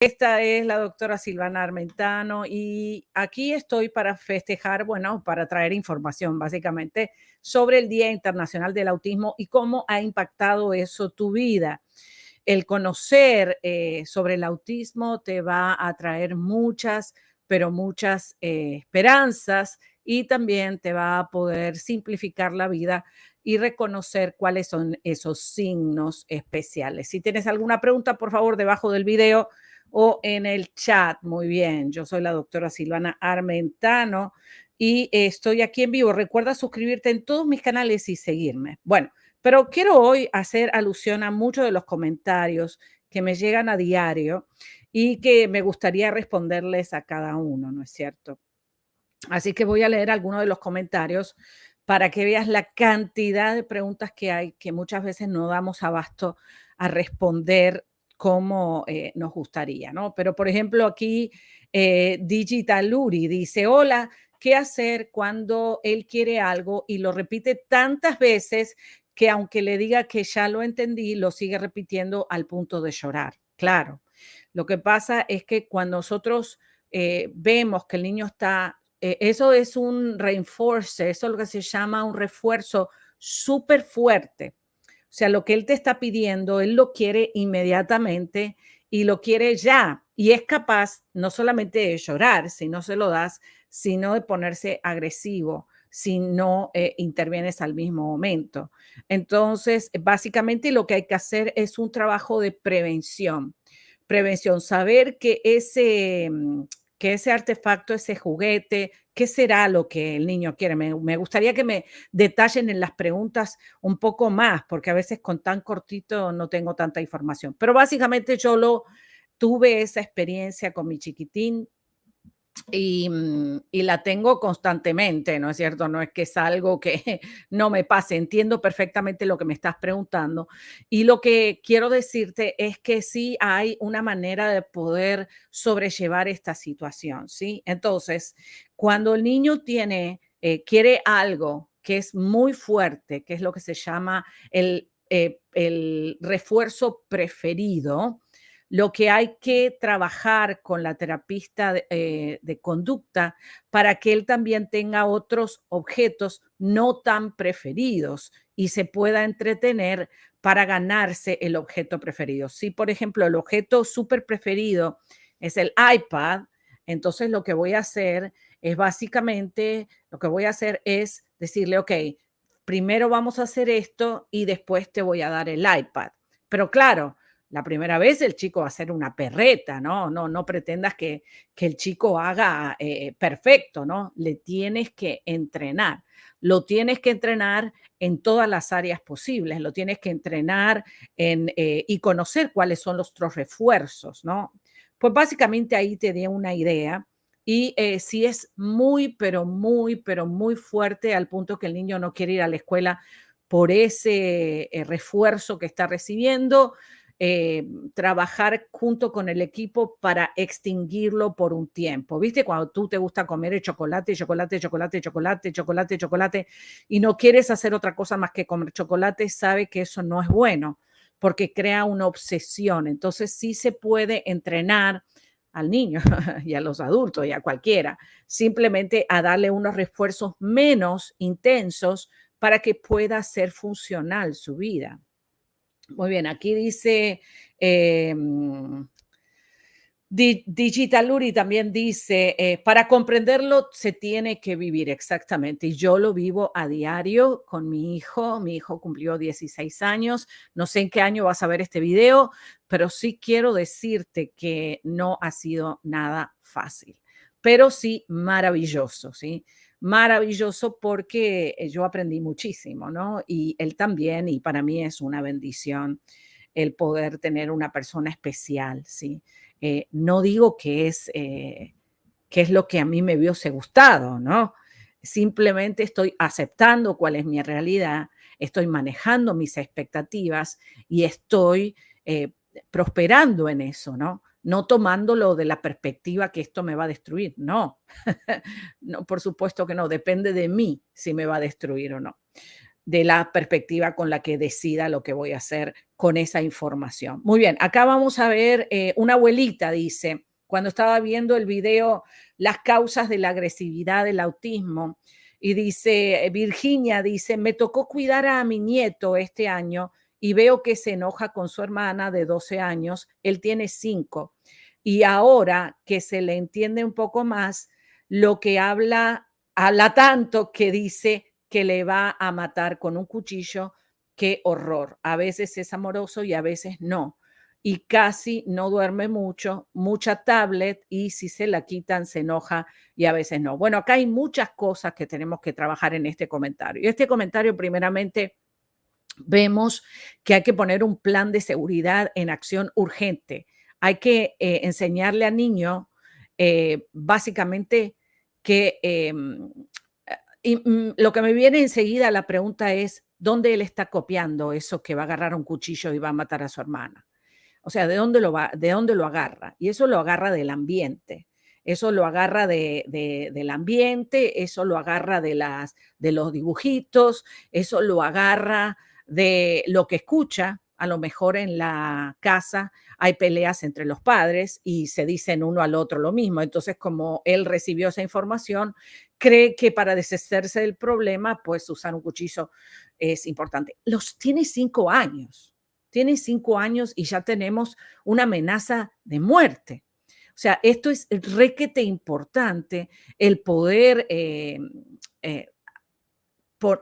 Esta es la doctora Silvana Armentano y aquí estoy para festejar, bueno, para traer información básicamente sobre el Día Internacional del Autismo y cómo ha impactado eso tu vida. El conocer sobre el autismo te va a traer muchas, pero muchas esperanzas y también te va a poder simplificar la vida y reconocer cuáles son esos signos especiales. Si tienes alguna pregunta, por favor, debajo del video o en el chat. Muy bien, yo soy la doctora Silvana Armentano y estoy aquí en vivo. Recuerda suscribirte en todos mis canales y seguirme. Bueno, pero quiero hoy hacer alusión a muchos de los comentarios que me llegan a diario y que me gustaría responderles a cada uno, ¿no es cierto? Así que voy a leer algunos de los comentarios para que veas la cantidad de preguntas que hay que muchas veces no damos abasto a responder como nos gustaría, ¿no? Pero, por ejemplo, aquí Digitaluri dice, hola, ¿qué hacer cuando él quiere algo y lo repite tantas veces que aunque le diga que ya lo entendí, lo sigue repitiendo al punto de llorar? Claro, lo que pasa es que cuando nosotros vemos que el niño está eso es un reinforcer, eso es lo que se llama un refuerzo súper fuerte. O sea, lo que él te está pidiendo, él lo quiere inmediatamente y lo quiere ya. Y es capaz no solamente de llorar si no se lo das, sino de ponerse agresivo si no intervienes al mismo momento. Entonces, básicamente lo que hay que hacer es un trabajo de prevención. Prevención, saber que ese artefacto, ese juguete, ¿qué será lo que el niño quiere? Me gustaría que me detallen en las preguntas un poco más, porque a veces con tan cortito no tengo tanta información. Pero básicamente tuve esa experiencia con mi chiquitín y la tengo constantemente, ¿no es cierto? No es que es algo que no me pase, entiendo perfectamente lo que me estás preguntando. Y lo que quiero decirte es que sí hay una manera de poder sobrellevar esta situación, ¿sí? Entonces, cuando el niño quiere algo que es muy fuerte, que es lo que se llama el refuerzo preferido, lo que hay que trabajar con la terapista de conducta para que él también tenga otros objetos no tan preferidos y se pueda entretener para ganarse el objeto preferido. Si, por ejemplo, el objeto súper preferido es el iPad, entonces lo que voy a hacer es básicamente, lo que voy a hacer es decirle, ok, primero vamos a hacer esto y después te voy a dar el iPad. Pero claro, la primera vez el chico va a hacer una perreta, ¿no? No pretendas que el chico haga perfecto, ¿no? Le tienes que entrenar. Lo tienes que entrenar en todas las áreas posibles. Lo tienes que entrenar y conocer cuáles son los otros refuerzos, ¿no? Pues básicamente ahí te di una idea. Y si es muy, pero muy, pero muy fuerte al punto que el niño no quiere ir a la escuela por ese refuerzo que está recibiendo, trabajar junto con el equipo para extinguirlo por un tiempo. ¿Viste? Cuando tú te gusta comer el chocolate, chocolate, chocolate, chocolate, chocolate, chocolate, y no quieres hacer otra cosa más que comer chocolate, sabe que eso no es bueno porque crea una obsesión. Entonces sí se puede entrenar al niño y a los adultos y a cualquiera, simplemente a darle unos refuerzos menos intensos para que pueda ser funcional su vida. Muy bien, aquí dice Digitaluri también dice, para comprenderlo se tiene que vivir exactamente. Y yo lo vivo a diario con mi hijo. Mi hijo cumplió 16 años. No sé en qué año vas a ver este video, pero sí quiero decirte que no ha sido nada fácil, pero sí maravilloso, ¿sí? Maravilloso porque yo aprendí muchísimo, ¿no? Y él también, y para mí es una bendición el poder tener una persona especial, ¿sí? No digo que es lo que a mí me hubiese gustado, ¿no? Simplemente estoy aceptando cuál es mi realidad, estoy manejando mis expectativas y estoy prosperando en eso, ¿no? No tomándolo de la perspectiva que esto me va a destruir, no. No, por supuesto que no, depende de mí si me va a destruir o no. de la perspectiva con la que decida lo que voy a hacer con esa información. Muy bien, acá vamos a ver, una abuelita dice, cuando estaba viendo el video, las causas de la agresividad del autismo, y dice, Virginia dice, me tocó cuidar a mi nieto este año y veo que se enoja con su hermana de 12 años, él tiene 5, y ahora que se le entiende un poco más, lo que habla tanto que dice que le va a matar con un cuchillo. Qué horror. A veces es amoroso y a veces no. Y casi no duerme mucho, mucha tablet y si se la quitan se enoja y a veces no. Bueno, acá hay muchas cosas que tenemos que trabajar en este comentario. Y este comentario primeramente vemos que hay que poner un plan de seguridad en acción urgente. Hay que enseñarle al niño básicamente que lo que me viene enseguida la pregunta es, ¿dónde él está copiando eso que va a agarrar un cuchillo y va a matar a su hermana? O sea, de dónde lo agarra? Y eso lo agarra del ambiente. Eso lo agarra del ambiente, eso lo agarra de los dibujitos, eso lo agarra de lo que escucha. A lo mejor en la casa hay peleas entre los padres y se dicen uno al otro lo mismo. Entonces, como él recibió esa información, cree que para deshacerse del problema, pues usar un cuchillo es importante. Tiene 5 años. Tiene 5 años y ya tenemos una amenaza de muerte. O sea, esto es requete importante, el poder eh, por,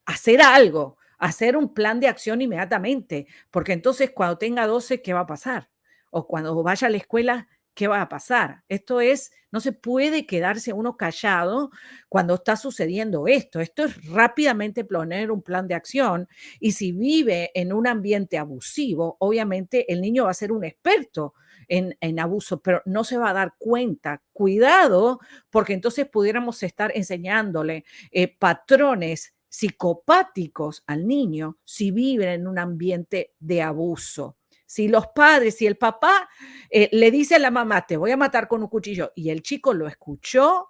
hacer algo, hacer un plan de acción inmediatamente, porque entonces cuando tenga 12, ¿qué va a pasar? O cuando vaya a la escuela, ¿qué va a pasar? Esto es, no se puede quedarse uno callado cuando está sucediendo esto. Esto es rápidamente poner un plan de acción y si vive en un ambiente abusivo, obviamente el niño va a ser un experto en abuso, pero no se va a dar cuenta. Cuidado, porque entonces pudiéramos estar enseñándole patrones psicopáticos al niño si viven en un ambiente de abuso. Si los padres, si el papá le dice a la mamá, te voy a matar con un cuchillo, y el chico lo escuchó,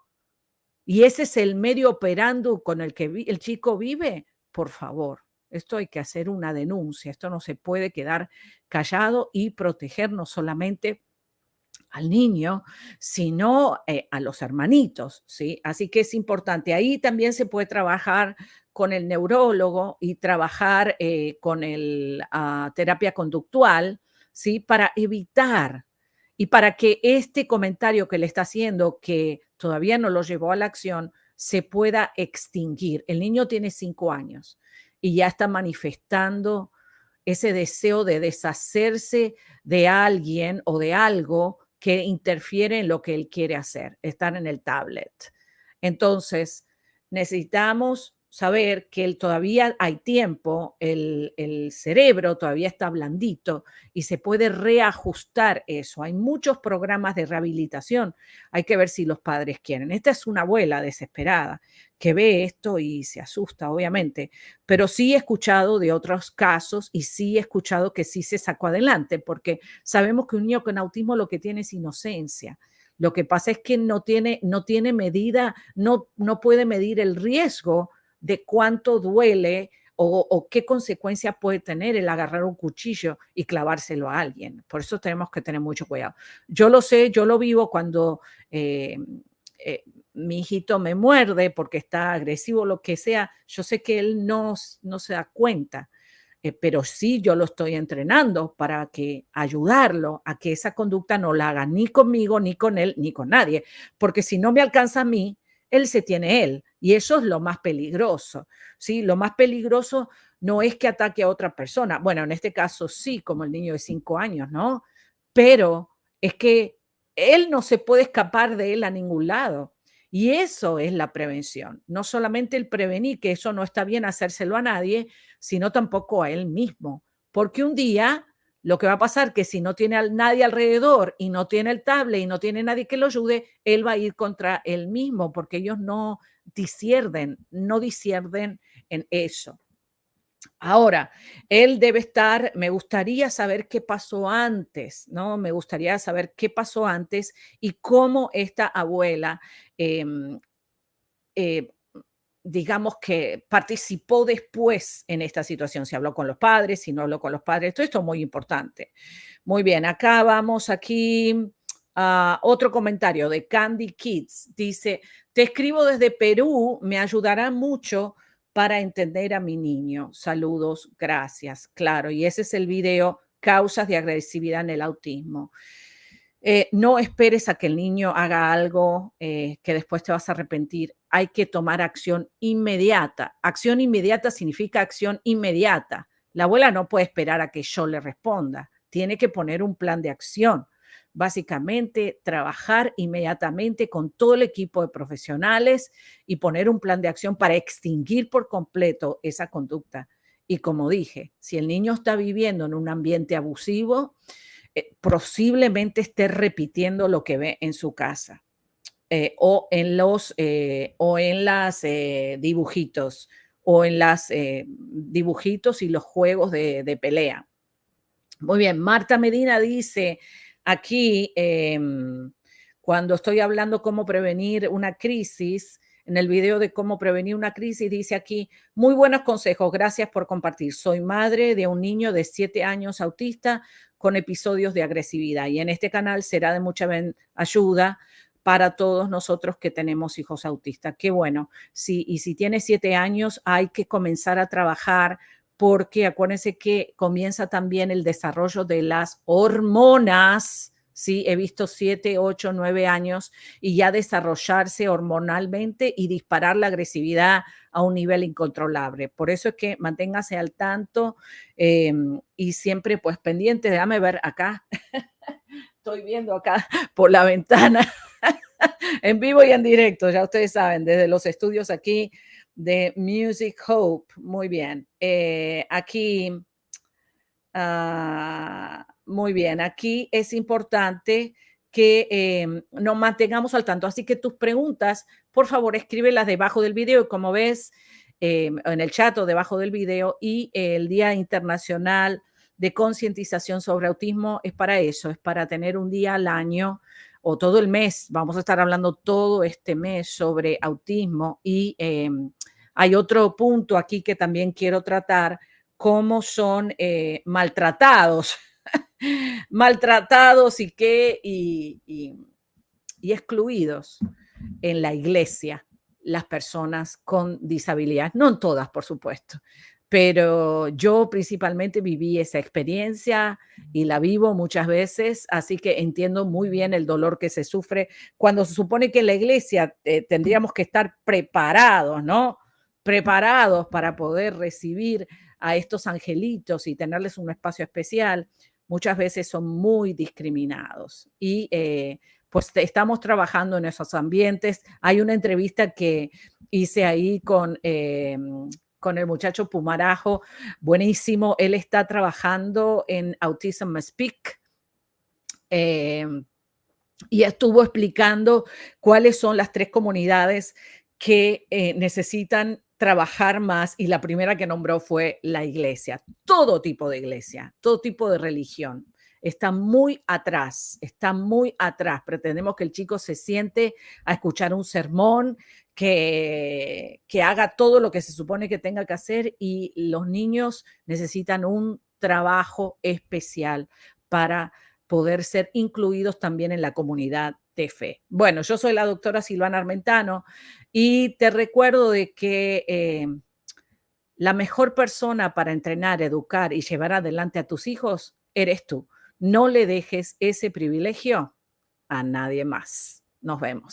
y ese es el medio operando con el que el chico vive, por favor, esto hay que hacer una denuncia, esto no se puede quedar callado y proteger no solamente al niño, sino a los hermanitos, ¿sí? Así que es importante. Ahí también se puede trabajar con el neurólogo y trabajar con el terapia conductual, ¿sí? Para evitar y para que este comentario que le está haciendo, que todavía no lo llevó a la acción, se pueda extinguir. El niño tiene 5 años y ya está manifestando ese deseo de deshacerse de alguien o de algo que interfiere en lo que él quiere hacer, estar en el tablet. Entonces, necesitamos saber que todavía hay tiempo, el cerebro todavía está blandito y se puede reajustar eso. Hay muchos programas de rehabilitación. Hay que ver si los padres quieren. Esta es una abuela desesperada que ve esto y se asusta, obviamente, pero sí he escuchado de otros casos y sí he escuchado que sí se sacó adelante, porque sabemos que un niño con autismo lo que tiene es inocencia. Lo que pasa es que no tiene medida, no puede medir el riesgo de cuánto duele o qué consecuencia puede tener el agarrar un cuchillo y clavárselo a alguien. Por eso tenemos que tener mucho cuidado. Yo lo sé, yo lo vivo cuando eh, eh, mi hijito me muerde porque está agresivo, lo que sea, yo sé que él no se da cuenta, pero sí yo lo estoy entrenando para que ayudarlo a que esa conducta no la haga ni conmigo, ni con él, ni con nadie, porque si no me alcanza a mí, él se tiene él, y eso es lo más peligroso, ¿sí? Lo más peligroso no es que ataque a otra persona, bueno, en este caso sí, como el niño de 5 años, ¿no? Pero es que él no se puede escapar de él a ningún lado. Y eso es la prevención, no solamente el prevenir, que eso no está bien hacérselo a nadie, sino tampoco a él mismo. Porque un día lo que va a pasar que si no tiene a nadie alrededor y no tiene el tablet y no tiene nadie que lo ayude, él va a ir contra él mismo porque ellos no disciernen en eso. Ahora, él debe estar, me gustaría saber qué pasó antes, ¿no? Me gustaría saber qué pasó antes y cómo esta abuela em, eh, digamos que participó después en esta situación, si habló con los padres, si no habló con los padres, todo esto es muy importante. Muy bien, acá vamos aquí a otro comentario de Candy Kids. Dice, te escribo desde Perú, me ayudará mucho para entender a mi niño. Saludos, gracias. Claro, y ese es el video, causas de agresividad en el autismo. No esperes a que el niño haga algo que después te vas a arrepentir. Hay que tomar acción inmediata. Acción inmediata significa acción inmediata. La abuela no puede esperar a que yo le responda. Tiene que poner un plan de acción. Básicamente, trabajar inmediatamente con todo el equipo de profesionales y poner un plan de acción para extinguir por completo esa conducta. Y como dije, si el niño está viviendo en un ambiente abusivo, posiblemente esté repitiendo lo que ve en su casa o en las dibujitos o en las dibujitos y los juegos de pelea. Muy bien, Marta Medina dice aquí, cuando estoy hablando cómo prevenir una crisis, en el video de cómo prevenir una crisis, dice aquí, muy buenos consejos, gracias por compartir. Soy madre de un niño de 7 años autista con episodios de agresividad y en este canal será de mucha ayuda para todos nosotros que tenemos hijos autistas. Qué bueno. Sí, y si tiene 7 años, hay que comenzar a trabajar porque acuérdense que comienza también el desarrollo de las hormonas. Sí, he visto 7, 8, 9 años y ya desarrollarse hormonalmente y disparar la agresividad a un nivel incontrolable. Por eso es que manténgase al tanto y siempre pues pendiente. Déjame ver acá. Estoy viendo acá por la ventana en vivo y en directo, ya ustedes saben, desde los estudios aquí de Music Hope. Muy bien. Aquí, muy bien, aquí es importante que nos mantengamos al tanto. Así que tus preguntas, por favor, escríbelas debajo del video. Como ves, en el chat o debajo del video. Y el Día Internacional de Concientización sobre Autismo es para eso, es para tener un día al año o todo el mes. Vamos a estar hablando todo este mes sobre autismo y hay otro punto aquí que también quiero tratar, cómo son maltratados, maltratados y excluidos en la iglesia las personas con disabilidad. No en todas, por supuesto, pero yo principalmente viví esa experiencia y la vivo muchas veces, así que entiendo muy bien el dolor que se sufre cuando se supone que en la iglesia tendríamos que estar preparados, ¿no? Preparados para poder recibir a estos angelitos y tenerles un espacio especial. Muchas veces son muy discriminados y pues estamos trabajando en esos ambientes. Hay una entrevista que hice ahí con el muchacho Pumarajo, buenísimo. Él está trabajando en Autism Speak y estuvo explicando cuáles son las 3 comunidades que necesitan trabajar más y la primera que nombró fue la iglesia. Todo tipo de iglesia, todo tipo de religión. Está muy atrás, está muy atrás. Pretendemos que el chico se siente a escuchar un sermón, que haga todo lo que se supone que tenga que hacer y los niños necesitan un trabajo especial para poder ser incluidos también en la comunidad de fe. Bueno, yo soy la doctora Silvana Armentano y te recuerdo de que la mejor persona para entrenar, educar y llevar adelante a tus hijos eres tú. No le dejes ese privilegio a nadie más. Nos vemos.